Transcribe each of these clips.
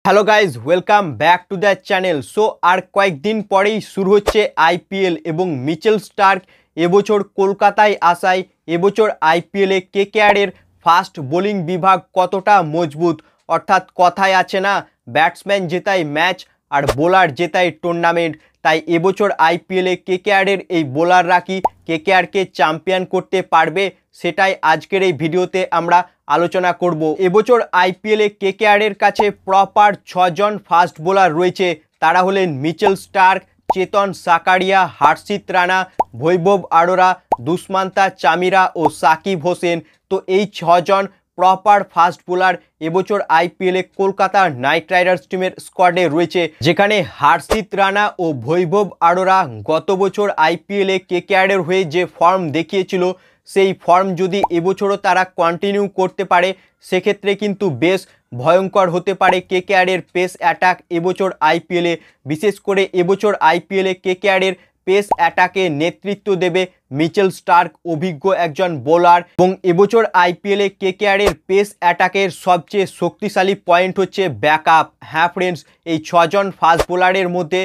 Hello guys, welcome back to the channel. So আর কয়েকদিন পরেই শুরু হচ্ছে আইপিএল এবং মিচেল স্টার্ক এবছর কলকাতায় আসায় এবছর আইপিএলে কেকেআরের ফাস্ট বোলিং বিভাগ কতটা মজবুত, অর্থাৎ কথায় আছে না, ব্যাটসম্যান জেতায় ম্যাচ আর বোলার জেতায় টুর্নামেন্ট। তাই এবছর আইপিএলে কেকেআরের এই বোলাররা কি কেকেআরকে চ্যাম্পিয়ন করতে পারবে, সেটাই আজকের এই ভিডিওতে আমরা আলোচনা করব। এবছর আইপিএলে কেকেআরের কাছে প্রপার 6জন ফাস্ট বোলার রয়েছে। তারা হলেন মিচেল স্টার্ক, চেতন সাকারিয়া, হর্ষিত রানা, বৈভব আরোরা, দুষ্মন্ত চামিরা ও সাকিব হোসেন। তো এই 6জন প্রপার ফাস্ট বোলার এবছর আইপিএলে কলকাতা নাইট রাইডার্স টিমের স্কোয়াডে রয়েছে, যেখানে হর্ষিত রানা ও বৈভব আরোরা গত বছর আইপিএলে কেকেআরের হয়ে যে ফর্ম দেখিয়েছিল, সেই ফর্ম যদি এবছরও তারা কন্টিনিউ করতে পারে সেক্ষেত্রে কিন্তু বেশ ভয়ঙ্কর হতে পারে কেকেআরের পেস অ্যাটাক এবছর আইপিএলে। বিশেষ করে এবছর আইপিএলে কেকেআরের পেস অ্যাটাকে নেতৃত্ব দেবে মিচেল স্টার্ক, অভিজ্ঞ একজন বোলার। এবং এবছর আইপিএলে কেকেআরের পেস অ্যাটাকের সবচেয়ে শক্তিশালী পয়েন্ট হচ্ছে ব্যাকআপ। হ্যাঁ ফ্রেন্ডস, এই 6জন ফাস্ট বোলারের মধ্যে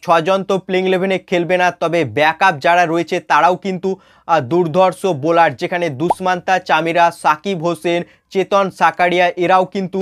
6জন তো প্লেইং 11-এ খেলবে না, তবে ব্যাকআপ যারা রয়েছে তারাও কিন্তু দুর্ধর্ষ বোলার, যেখানে দুষ্মন্ত চামিরা, সাকিব হোসেন, চেতন সাকারিয়া এরাও কিন্তু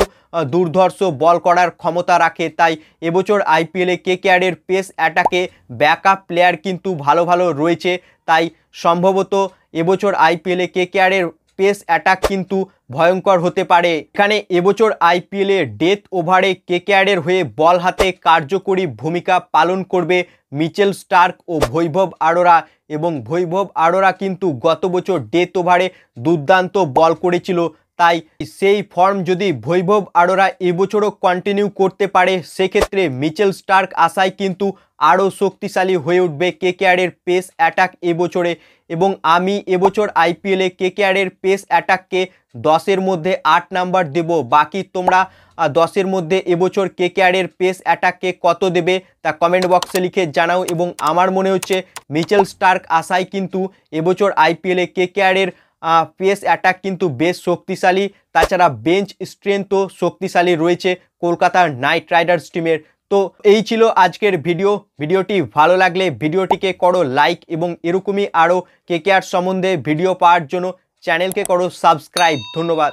দুর্ধর্ষ বল করার ক্ষমতা রাখে। তাই এবছর আইপিএলে কেকেআরের পেস অ্যাটাকে ব্যাকআপ প্লেয়ার কিন্তু ভালো ভালো রয়েছে। তাই সম্ভবত এবছর আইপিএলে কেকেআরের পেস অ্যাটাক কিন্তু ভয়ঙ্কর হতে পারে। এখানে এবছর আইপিএলে ডেথ ওভারে কেকেআরের হয়ে বল হাতে কার্যকরী ভূমিকা পালন করবে মিচেল স্টার্ক ও বৈভব আরোরা। এবং বৈভব আরোরা কিন্তু গত বছর ডেথ ওভারে দুর্দান্ত বল করেছিল। তাই সেই ফর্ম যদি বৈভব আরোরা এবছরও কন্টিনিউ করতে পারে সেক্ষেত্রে মিচেল স্টার্ক আসায় কিন্তু আরও শক্তিশালী হয়ে উঠবে কেকেআরের পেস অ্যাটাক এবছরে। এবং আমি এবছর আইপিএলে কেকেআরের পেস অ্যাটাককে 10-এর মধ্যে 8 নাম্বার দেব। বাকি তোমরা 10-এর মধ্যে এবছর কেকেআরের পেস অ্যাটাককে কত দেবে তা কমেন্ট বক্সে লিখে জানাও। এবং আমার মনে হচ্ছে মিচেল স্টার্ক আসায় কিন্তু এবছর আইপিএলে কেকেআরের পেস অ্যাটাক কিন্তু বেশ শক্তিশালী। তাছাড়া বেঞ্চ স্ট্রেংথও শক্তিশালী রয়েছে কলকাতার নাইট রাইডার্স টিমের। তো এই ছিল আজকের ভিডিওটি ভালো লাগলে ভিডিওটিকে করো লাইক এবং এরকমই আরও কেকেআর সম্বন্ধে ভিডিও পাওয়ার জন্য চ্যানেলকে করো সাবস্ক্রাইব। ধন্যবাদ।